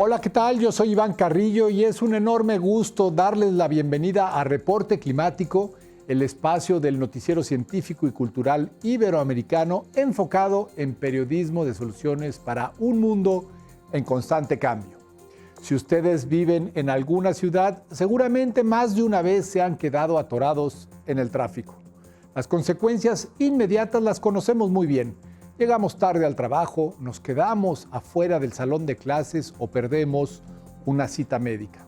Hola, ¿qué tal? Yo soy Iván Carrillo y es un enorme gusto darles la bienvenida a Reporte Climático, el espacio del noticiero científico y cultural iberoamericano enfocado en periodismo de soluciones para un mundo en constante cambio. Si ustedes viven en alguna ciudad, seguramente más de una vez se han quedado atorados en el tráfico. Las consecuencias inmediatas las conocemos muy bien. Llegamos tarde al trabajo, nos quedamos afuera del salón de clases o perdemos una cita médica.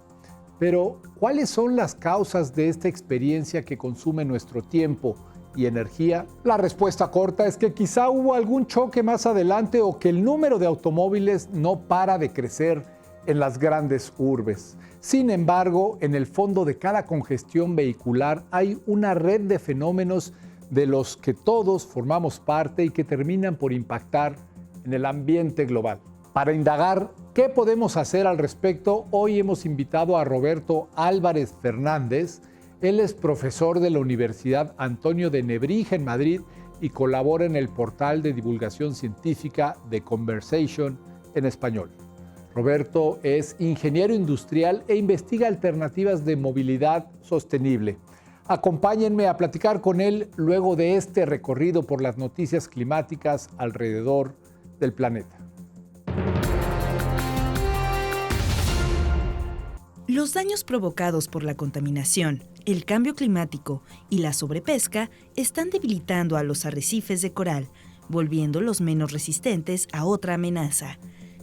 Pero, ¿cuáles son las causas de esta experiencia que consume nuestro tiempo y energía? La respuesta corta es que quizá hubo algún choque más adelante o que el número de automóviles no para de crecer en las grandes urbes. Sin embargo, en el fondo de cada congestión vehicular hay una red de fenómenos de los que todos formamos parte y que terminan por impactar en el ambiente global. Para indagar qué podemos hacer al respecto, hoy hemos invitado a Roberto Álvarez Fernández. Él es profesor de la Universidad Antonio de Nebrija en Madrid y colabora en el portal de divulgación científica The Conversation en español. Roberto es ingeniero industrial e investiga alternativas de movilidad sostenible. Acompáñenme a platicar con él luego de este recorrido por las noticias climáticas alrededor del planeta. Los daños provocados por la contaminación, el cambio climático y la sobrepesca están debilitando a los arrecifes de coral, volviéndolos menos resistentes a otra amenaza,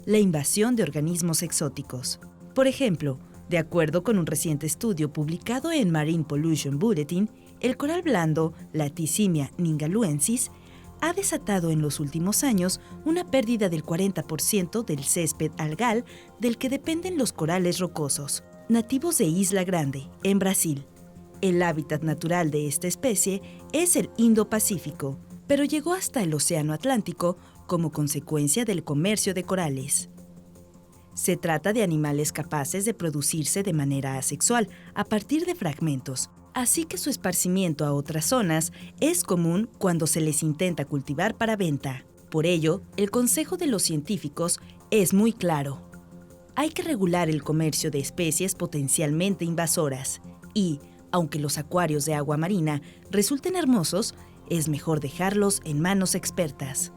la invasión de organismos exóticos. Por ejemplo, de acuerdo con un reciente estudio publicado en Marine Pollution Bulletin, el coral blando, Latisimia ningaluensis, ha desatado en los últimos años una pérdida del 40% del césped algal del que dependen los corales rocosos, nativos de Isla Grande, en Brasil. El hábitat natural de esta especie es el Indo-Pacífico, pero llegó hasta el Océano Atlántico como consecuencia del comercio de corales. Se trata de animales capaces de producirse de manera asexual a partir de fragmentos, así que su esparcimiento a otras zonas es común cuando se les intenta cultivar para venta. Por ello, el consejo de los científicos es muy claro. Hay que regular el comercio de especies potencialmente invasoras y, aunque los acuarios de agua marina resulten hermosos, es mejor dejarlos en manos expertas.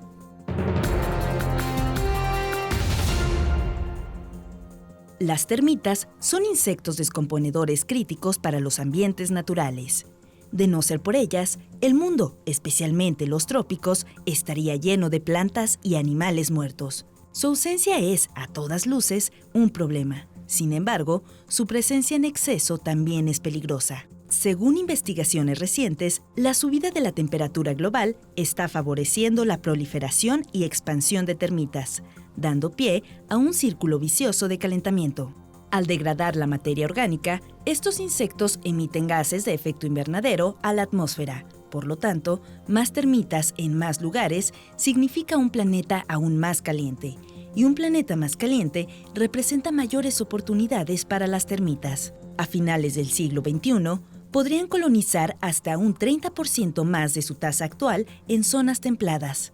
Las termitas son insectos descomponedores críticos para los ambientes naturales. De no ser por ellas, el mundo, especialmente los trópicos, estaría lleno de plantas y animales muertos. Su ausencia es, a todas luces, un problema. Sin embargo, su presencia en exceso también es peligrosa. Según investigaciones recientes, la subida de la temperatura global está favoreciendo la proliferación y expansión de termitas, dando pie a un círculo vicioso de calentamiento. Al degradar la materia orgánica, estos insectos emiten gases de efecto invernadero a la atmósfera. Por lo tanto, más termitas en más lugares significa un planeta aún más caliente, y un planeta más caliente representa mayores oportunidades para las termitas. A finales del siglo XXI, podrían colonizar hasta un 30% más de su tasa actual en zonas templadas.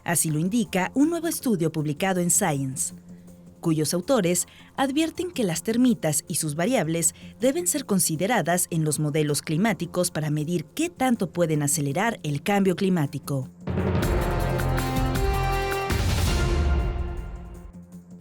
Así lo indica un nuevo estudio publicado en Science, cuyos autores advierten que las termitas y sus variables deben ser consideradas en los modelos climáticos para medir qué tanto pueden acelerar el cambio climático.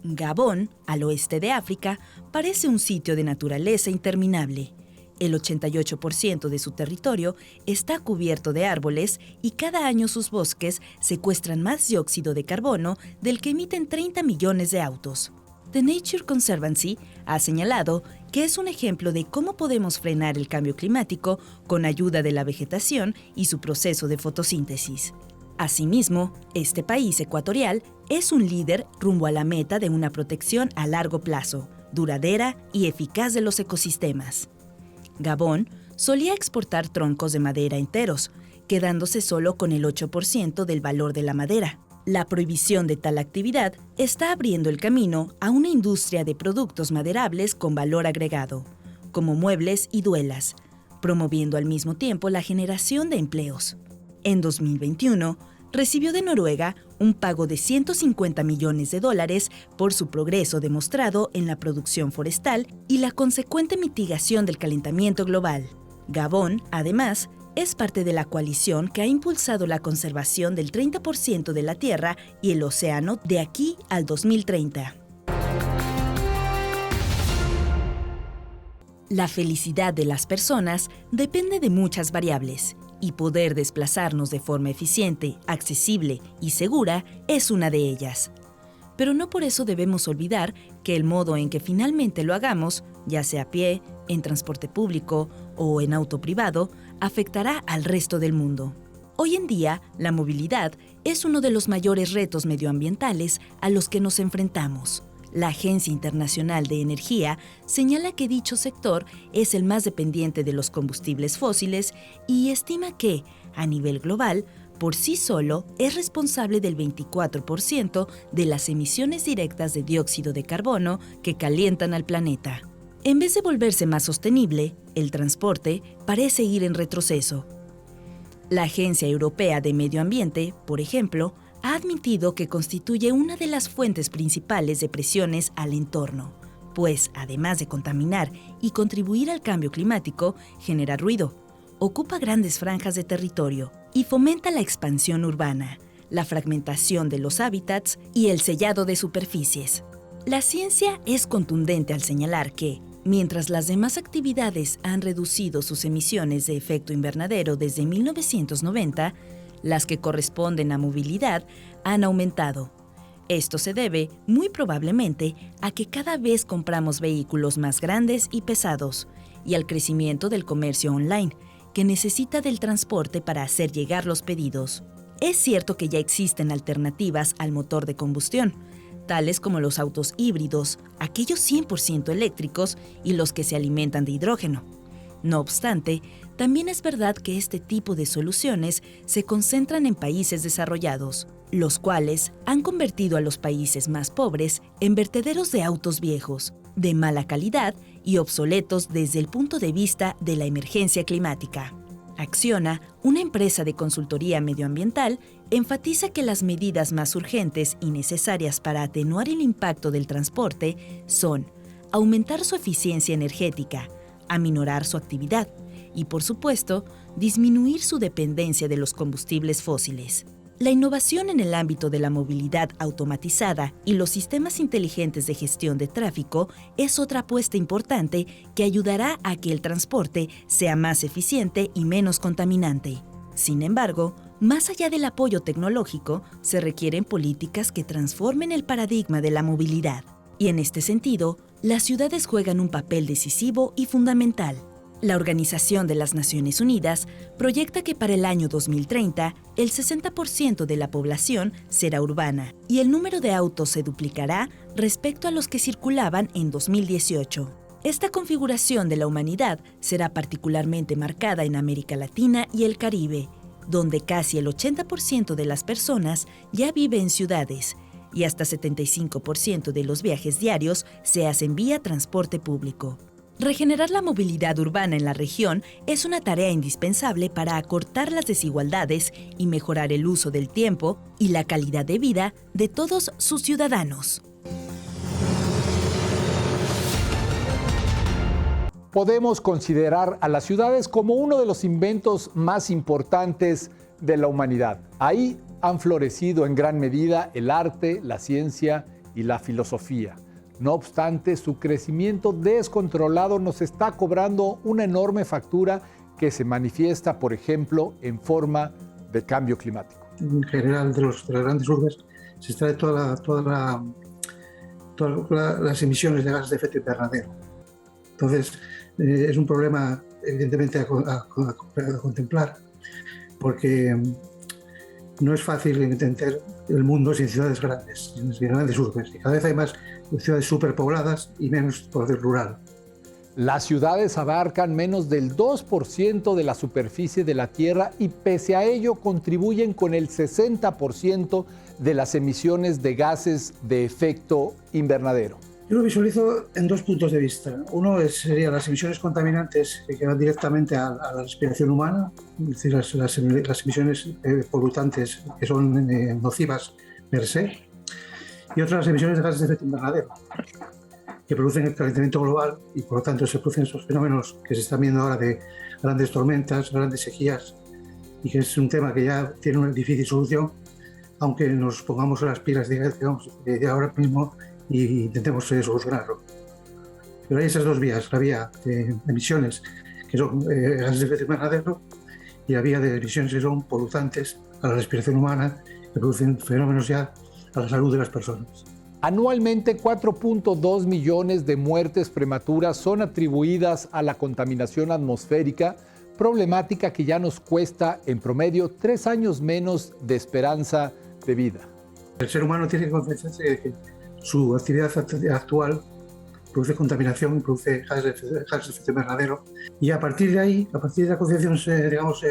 Gabón, al oeste de África, parece un sitio de naturaleza interminable. El 88% de su territorio está cubierto de árboles y cada año sus bosques secuestran más dióxido de carbono del que emiten 30 millones de autos. The Nature Conservancy ha señalado que es un ejemplo de cómo podemos frenar el cambio climático con ayuda de la vegetación y su proceso de fotosíntesis. Asimismo, este país ecuatorial es un líder rumbo a la meta de una protección a largo plazo, duradera y eficaz de los ecosistemas. Gabón solía exportar troncos de madera enteros, quedándose solo con el 8% del valor de la madera. La prohibición de tal actividad está abriendo el camino a una industria de productos maderables con valor agregado, como muebles y duelas, promoviendo al mismo tiempo la generación de empleos. En 2021, recibió de Noruega un pago de $150 millones por su progreso demostrado en la producción forestal y la consecuente mitigación del calentamiento global. Gabón, además, es parte de la coalición que ha impulsado la conservación del 30% de la tierra y el océano de aquí al 2030. La felicidad de las personas depende de muchas variables, y poder desplazarnos de forma eficiente, accesible y segura es una de ellas. Pero no por eso debemos olvidar que el modo en que finalmente lo hagamos, ya sea a pie, en transporte público o en auto privado, afectará al resto del mundo. Hoy en día, la movilidad es uno de los mayores retos medioambientales a los que nos enfrentamos. La Agencia Internacional de Energía señala que dicho sector es el más dependiente de los combustibles fósiles y estima que, a nivel global, por sí solo es responsable del 24% de las emisiones directas de dióxido de carbono que calientan al planeta. En vez de volverse más sostenible, el transporte parece ir en retroceso. La Agencia Europea de Medio Ambiente, por ejemplo, ha admitido que constituye una de las fuentes principales de presiones al entorno, pues además de contaminar y contribuir al cambio climático, genera ruido, ocupa grandes franjas de territorio y fomenta la expansión urbana, la fragmentación de los hábitats y el sellado de superficies. La ciencia es contundente al señalar que, mientras las demás actividades han reducido sus emisiones de efecto invernadero desde 1990, las que corresponden a movilidad han aumentado. Esto se debe, muy probablemente, a que cada vez compramos vehículos más grandes y pesados, y al crecimiento del comercio online, que necesita del transporte para hacer llegar los pedidos. Es cierto que ya existen alternativas al motor de combustión, tales como los autos híbridos, aquellos 100% eléctricos y los que se alimentan de hidrógeno. No obstante, también es verdad que este tipo de soluciones se concentran en países desarrollados, los cuales han convertido a los países más pobres en vertederos de autos viejos, de mala calidad y obsoletos desde el punto de vista de la emergencia climática. Acciona, una empresa de consultoría medioambiental, enfatiza que las medidas más urgentes y necesarias para atenuar el impacto del transporte son aumentar su eficiencia energética, aminorar su actividad y, por supuesto, disminuir su dependencia de los combustibles fósiles. La innovación en el ámbito de la movilidad automatizada y los sistemas inteligentes de gestión de tráfico es otra apuesta importante que ayudará a que el transporte sea más eficiente y menos contaminante. Sin embargo, más allá del apoyo tecnológico, se requieren políticas que transformen el paradigma de la movilidad. Y en este sentido, las ciudades juegan un papel decisivo y fundamental. La Organización de las Naciones Unidas proyecta que para el año 2030, el 60% de la población será urbana y el número de autos se duplicará respecto a los que circulaban en 2018. Esta configuración de la humanidad será particularmente marcada en América Latina y el Caribe, donde casi el 80% de las personas ya vive en ciudades y hasta 75% de los viajes diarios se hacen vía transporte público. Regenerar la movilidad urbana en la región es una tarea indispensable para acortar las desigualdades y mejorar el uso del tiempo y la calidad de vida de todos sus ciudadanos. Podemos considerar a las ciudades como uno de los inventos más importantes de la humanidad. Ahí han florecido en gran medida el arte, la ciencia y la filosofía. No obstante, su crecimiento descontrolado nos está cobrando una enorme factura que se manifiesta, por ejemplo, en forma de cambio climático. En general, de las grandes urbes se extrae todas las emisiones de gases de efecto invernadero. Entonces, es un problema evidentemente a contemplar, porque no es fácil entender el mundo sin ciudades grandes, sin grandes urbes. Y cada vez hay más ciudades superpobladas y menos poder rural. Las ciudades abarcan menos del 2% de la superficie de la Tierra y pese a ello contribuyen con el 60% de las emisiones de gases de efecto invernadero. Yo lo visualizo en dos puntos de vista. Uno serían las emisiones contaminantes que van directamente a la respiración humana, es decir, las emisiones polutantes que son nocivas per se, y otras las emisiones de gases de efecto invernadero, que producen el calentamiento global y por lo tanto se producen esos fenómenos que se están viendo ahora de grandes tormentas, grandes sequías, y que es un tema que ya tiene una difícil solución, aunque nos pongamos las pilas digamos, de ahora mismo y intentemos solucionarlo. Pero hay esas dos vías, la vía de emisiones que son gases de efecto invernadero y la vía de emisiones que son polutantes a la respiración humana, que producen fenómenos ya a la salud de las personas. Anualmente, 4.2 millones de muertes prematuras son atribuidas a la contaminación atmosférica, problemática que ya nos cuesta en promedio 3 años menos de esperanza de vida. El ser humano tiene que concienciarse de que su actividad actual produce contaminación, produce gases de efecto invernadero, y a partir de ahí, a partir de la concienciación digamos,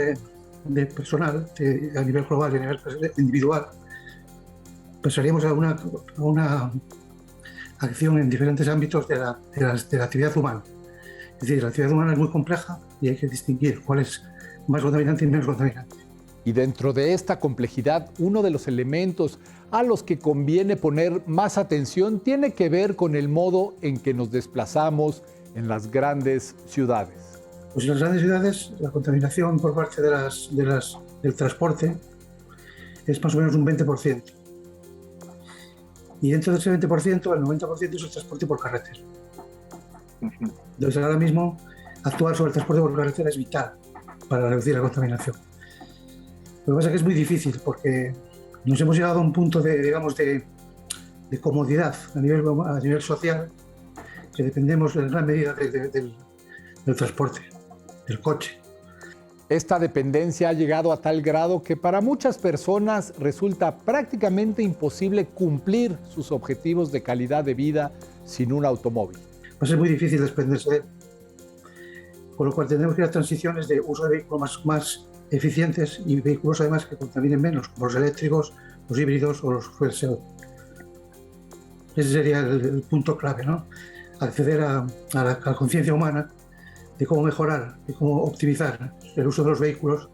de personal, a nivel global y a nivel individual, pasaríamos a una acción en diferentes ámbitos de la actividad humana. Es decir, la actividad humana es muy compleja y hay que distinguir cuál es más contaminante y menos contaminante. Y dentro de esta complejidad, uno de los elementos a los que conviene poner más atención tiene que ver con el modo en que nos desplazamos en las grandes ciudades. Pues en las grandes ciudades la contaminación por parte del transporte es más o menos un 20%. Y dentro de ese 20%, el 90% es el transporte por carretera. Entonces ahora mismo actuar sobre el transporte por carretera es vital para reducir la contaminación. Lo que pasa es que es muy difícil porque nos hemos llegado a un punto de comodidad a nivel social, que dependemos en gran medida del transporte, del coche. Esta dependencia ha llegado a tal grado que para muchas personas resulta prácticamente imposible cumplir sus objetivos de calidad de vida sin un automóvil. Va a ser muy difícil desprenderse de él. Con lo cual tendremos que ir a transiciones de uso de vehículos más eficientes y vehículos además que contaminen menos, como los eléctricos, los híbridos o los fuel cell. Ese sería el punto clave, ¿no? Acceder a la conciencia humana de cómo mejorar, de cómo optimizar el uso de los vehículos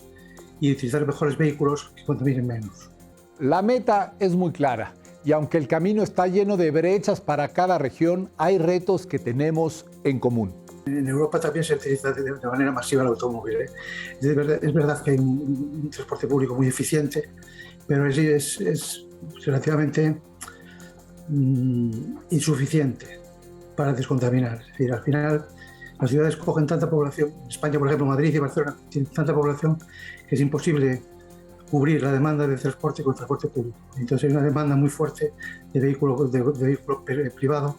y utilizar mejores vehículos que contaminen menos. La meta es muy clara y aunque el camino está lleno de brechas para cada región, hay retos que tenemos en común. En Europa también se utiliza de manera masiva el automóvil. Es verdad que hay un transporte público muy eficiente, pero es relativamente insuficiente para descontaminar. Es decir, al final las ciudades cogen tanta población, en España por ejemplo Madrid y Barcelona tienen tanta población que es imposible cubrir la demanda de transporte con transporte público. Entonces hay una demanda muy fuerte de vehículo privado,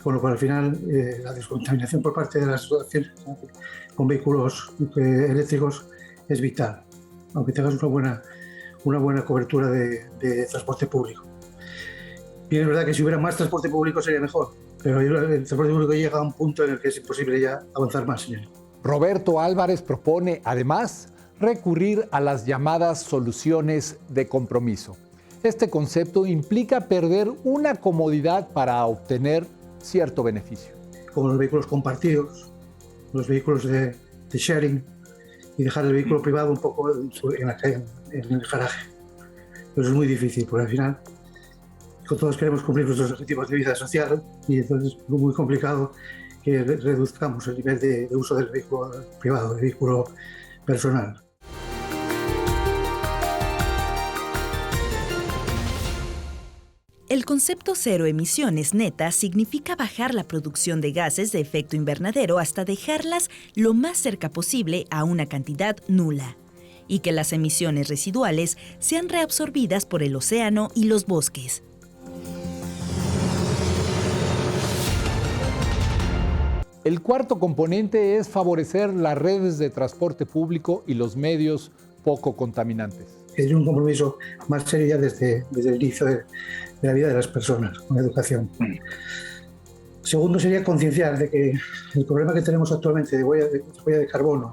con lo cual al final la descontaminación por parte de las ciudades con vehículos eléctricos es vital, aunque tengas una buena cobertura de transporte público. Bien, es verdad que si hubiera más transporte público sería mejor, pero el transporte público llega a un punto en el que es imposible ya avanzar más en él. Roberto Álvarez propone, además, recurrir a las llamadas soluciones de compromiso. Este concepto implica perder una comodidad para obtener cierto beneficio. Como los vehículos compartidos, los vehículos de sharing, y dejar el vehículo privado un poco en el garaje. Pero es muy difícil, porque al final todos queremos cumplir nuestros objetivos de vida social y entonces es muy complicado que reduzcamos el nivel de uso del vehículo privado, del vehículo personal. El concepto cero emisiones netas significa bajar la producción de gases de efecto invernadero hasta dejarlas lo más cerca posible a una cantidad nula, y que las emisiones residuales sean reabsorbidas por el océano y los bosques. El cuarto componente es favorecer las redes de transporte público y los medios poco contaminantes. Es un compromiso más serio ya desde el inicio de la vida de las personas, con la educación. Segundo sería concienciar de que el problema que tenemos actualmente de huella de carbono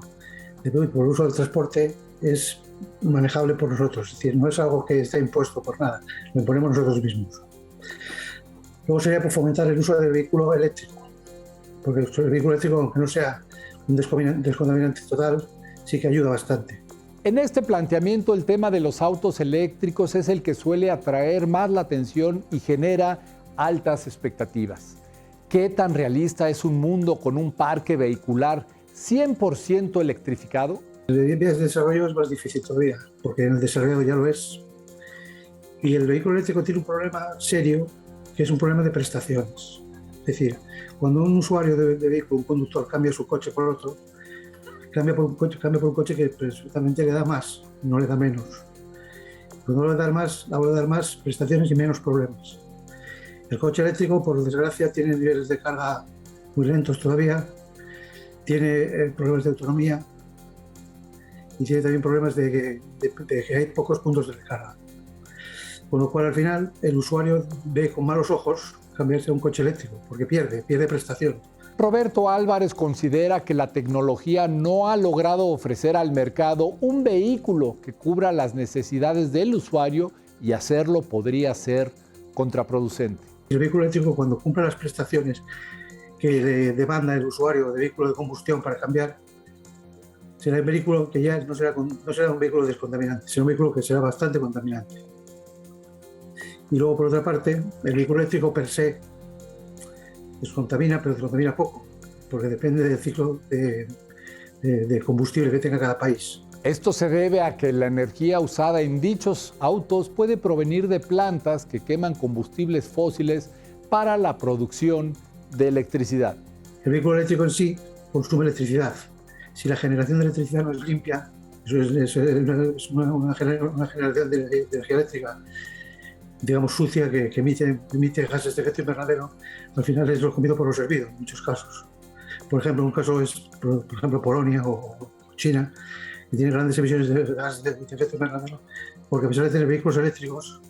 por el uso del transporte es manejable por nosotros, es decir, no es algo que está impuesto por nada, lo imponemos nosotros mismos. Luego sería por fomentar el uso del vehículo eléctrico, porque el vehículo eléctrico, aunque no sea un descontaminante total, sí que ayuda bastante. En este planteamiento, el tema de los autos eléctricos es el que suele atraer más la atención y genera altas expectativas. ¿Qué tan realista es un mundo con un parque vehicular 100% electrificado? En vías de desarrollo es más difícil todavía, porque en el desarrollo ya lo es. Y el vehículo eléctrico tiene un problema serio, que es un problema de prestaciones. Es decir, cuando un usuario de vehículo, un conductor, cambia su coche por otro, cambia por un coche que presuntamente le da más, no le da menos. Cuando le da más prestaciones y menos problemas. El coche eléctrico, por desgracia, tiene niveles de carga muy lentos todavía, tiene problemas de autonomía y tiene también problemas de que hay pocos puntos de recarga. Con lo cual, al final, el usuario ve con malos ojos cambiarse a un coche eléctrico, porque pierde prestación. Roberto Álvarez considera que la tecnología no ha logrado ofrecer al mercado un vehículo que cubra las necesidades del usuario y hacerlo podría ser contraproducente. El vehículo eléctrico, cuando cumple las prestaciones que demanda el usuario de vehículo de combustión para cambiar, será un vehículo que ya no será un vehículo descontaminante, será un vehículo que será bastante contaminante. Y luego, por otra parte, el vehículo eléctrico per se descontamina, pero descontamina poco, porque depende del ciclo de combustible que tenga cada país. Esto se debe a que la energía usada en dichos autos puede provenir de plantas que queman combustibles fósiles para la producción de electricidad. El vehículo eléctrico en sí consume electricidad. Si la generación de electricidad no es limpia, eso es una generación de energía eléctrica, digamos, sucia, que emite gases de efecto invernadero, al final es lo comido por lo servido, en muchos casos. Por ejemplo, un caso es, por ejemplo, Polonia o China, que tiene grandes emisiones de gases de efecto invernadero, porque a pesar de tener vehículos eléctricos,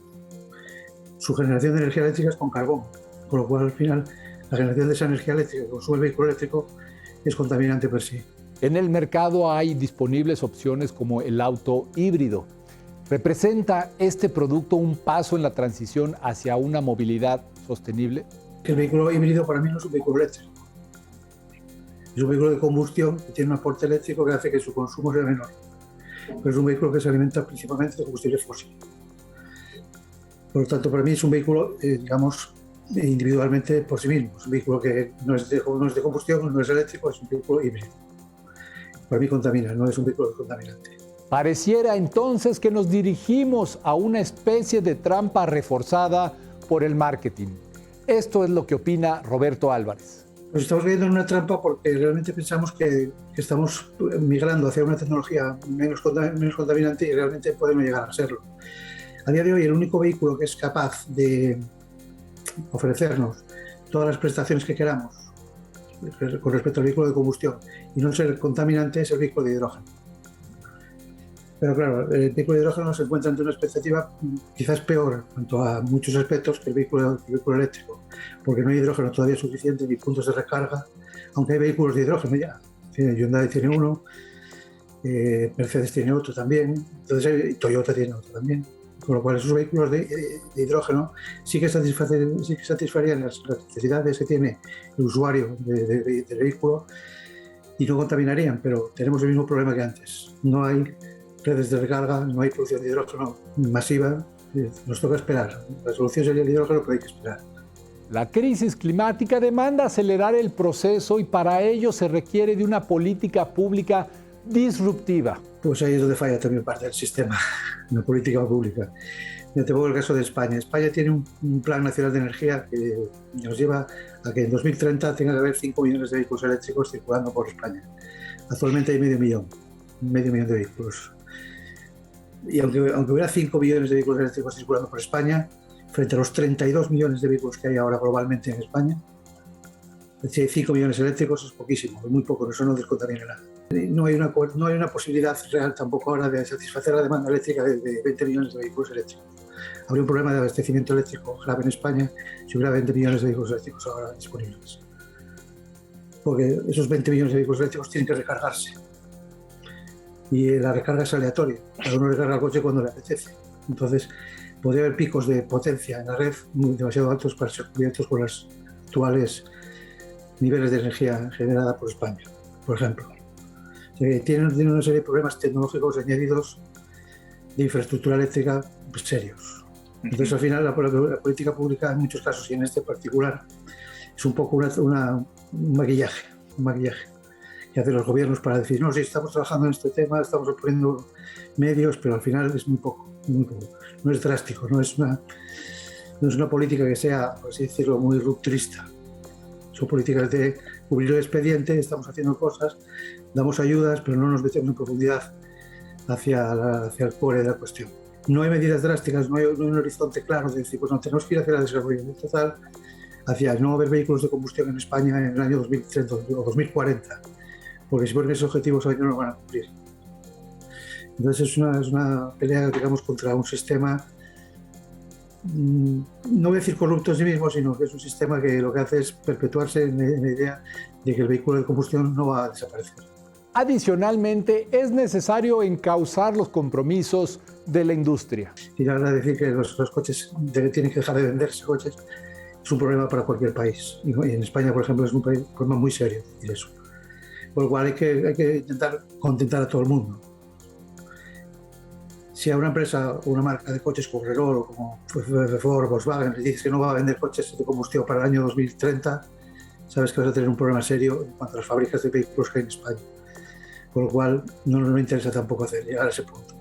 su generación de energía eléctrica es con carbón, con lo cual, al final, la generación de esa energía eléctrica que consume el vehículo eléctrico es contaminante per sí. En el mercado hay disponibles opciones como el auto híbrido. ¿Representa este producto un paso en la transición hacia una movilidad sostenible? El vehículo híbrido para mí no es un vehículo eléctrico. Es un vehículo de combustión que tiene un aporte eléctrico que hace que su consumo sea menor. Pero es un vehículo que se alimenta principalmente de combustible fósil. Por lo tanto, para mí es un vehículo, digamos, individualmente por sí mismo. Es un vehículo que no es de combustión, no es eléctrico, es un vehículo híbrido. Para mí contamina, no es un vehículo contaminante. Pareciera entonces que nos dirigimos a una especie de trampa reforzada por el marketing. Esto es lo que opina Roberto Álvarez. Nos estamos viendo en una trampa porque realmente pensamos que estamos migrando hacia una tecnología menos contaminante y realmente podemos llegar a serlo. A día de hoy, el único vehículo que es capaz de ofrecernos todas las prestaciones que queramos con respecto al vehículo de combustión y no ser contaminante es el vehículo de hidrógeno. Pero claro, el vehículo de hidrógeno se encuentra ante una expectativa quizás peor en cuanto a muchos aspectos que el vehículo eléctrico, porque no hay hidrógeno todavía suficiente ni puntos de recarga, aunque hay vehículos de hidrógeno ya. Hyundai tiene uno, Mercedes tiene otro también, entonces Toyota tiene otro también. Con lo cual esos vehículos de hidrógeno sí que satisfarían las necesidades que tiene el usuario del vehículo y no contaminarían, pero tenemos el mismo problema que antes. No hay redes de recarga, no hay producción de hidrógeno masiva, nos toca esperar. La solución sería el hidrógeno, pero hay que esperar. La crisis climática demanda acelerar el proceso y para ello se requiere de una política pública disruptiva. Pues ahí es donde falla también parte del sistema, la política pública. Yo te pongo el caso de España. España tiene un plan nacional de energía que nos lleva a que en 2030 tenga que haber 5 millones de vehículos eléctricos circulando por España. Actualmente hay medio millón de vehículos. Y aunque hubiera 5 millones de vehículos eléctricos circulando por España, frente a los 32 millones de vehículos que hay ahora globalmente en España, si hay 5 millones eléctricos es poquísimo, es muy poco, eso no descontamina nada. No hay una posibilidad real tampoco ahora de satisfacer la demanda eléctrica de 20 millones de vehículos eléctricos. Habría un problema de abastecimiento eléctrico grave en España si hubiera 20 millones de vehículos eléctricos ahora disponibles. Porque esos 20 millones de vehículos eléctricos tienen que recargarse. Y la recarga es aleatoria. Cada uno recarga el coche cuando le apetece. Entonces, podría haber picos de potencia en la red demasiado altos para ser cubiertos con los actuales niveles de energía generada por España, por ejemplo. O sea, tiene una serie de problemas tecnológicos añadidos de infraestructura eléctrica serios. Entonces, al final, la política pública, en muchos casos, y en este particular, es un poco un maquillaje que hacen los gobiernos para decir, no, sí, estamos trabajando en este tema, estamos poniendo medios, pero al final es muy poco. No es drástico, no es una política que sea, por así decirlo, muy rupturista. Son políticas de cubrir el expediente, estamos haciendo cosas, damos ayudas, pero no nos metemos en profundidad hacia el core de la cuestión. No hay medidas drásticas, no hay un horizonte claro de decir, pues no, tenemos que ir hacia la desarrollo total, hacia no haber vehículos de combustión en España en el año 2030 o 2040, porque si ponen esos objetivos hoy no los van a cumplir. Entonces es una pelea, digamos, contra un sistema, no voy a decir corrupto en sí mismo, sino que es un sistema que lo que hace es perpetuarse en la idea de que el vehículo de combustión no va a desaparecer. Adicionalmente, es necesario encauzar los compromisos de la industria. Y la verdad, decir que los coches tienen que dejar de venderse coches es un problema para cualquier país. Y en España, por ejemplo, es un problema muy serio decir eso. Por lo cual hay que intentar contentar a todo el mundo. Si a una empresa o una marca de coches como Renault o como Ford o Volkswagen le dices que no va a vender coches de combustión para el año 2030, sabes que vas a tener un problema serio en cuanto a las fábricas de vehículos que hay en España. Con lo cual no nos interesa tampoco llegar a ese punto.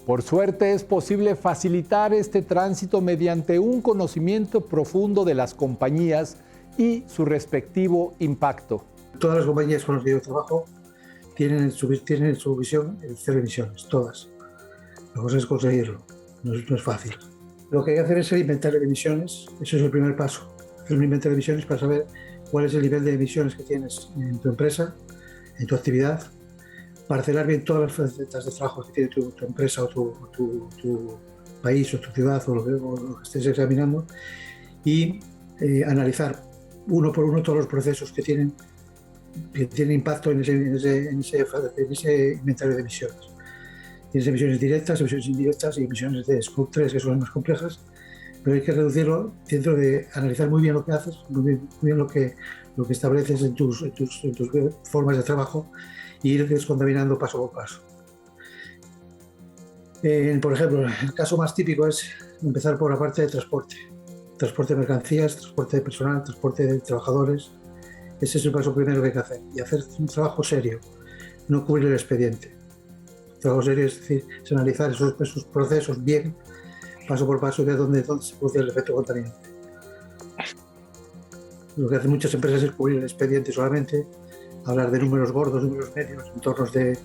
Por suerte es posible facilitar este tránsito mediante un conocimiento profundo de las compañías y su respectivo impacto. Todas las compañías con las que yo trabajo tienen en su visión el cero emisiones, todas. La cosa es conseguirlo, no es fácil. Lo que hay que hacer es el inventario de emisiones, eso es el primer paso. Hacer un inventario de emisiones para saber cuál es el nivel de emisiones que tienes en tu empresa, en tu actividad, parcelar bien todas las facetas de trabajo que tiene tu empresa o tu país o tu ciudad o lo que estés examinando y analizar uno por uno todos los procesos que tienen impacto en ese inventario de emisiones. Tienes emisiones directas, emisiones indirectas y emisiones de Scope 3, que son las más complejas, pero hay que reducirlo dentro de analizar muy bien lo que haces, muy bien lo que estableces en tus formas de trabajo e ir descontaminando paso por paso. Por ejemplo, el caso más típico es empezar por la parte de transporte de mercancías, transporte de personal, transporte de trabajadores. Ese es el paso primero que hay que hacer, y hacer un trabajo serio, no cubrir el expediente. El trabajo serio es decir, es analizar esos procesos bien, paso por paso, y ver dónde se produce el efecto contaminante. Lo que hacen muchas empresas es cubrir el expediente solamente, hablar de números gordos, números medios, entornos de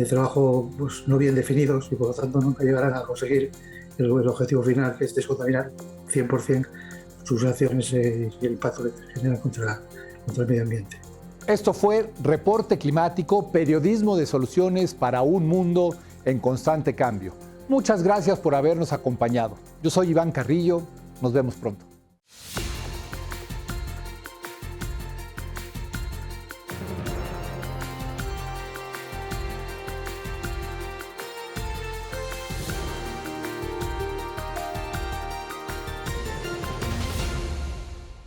trabajo pues, no bien definidos, y por lo tanto nunca llegarán a conseguir el objetivo final, que es descontaminar 100% sus acciones y el impacto que generan contra el medio ambiente. Esto fue Reporte Climático, periodismo de soluciones para un mundo en constante cambio. Muchas gracias por habernos acompañado. Yo soy Iván Carrillo. Nos vemos pronto.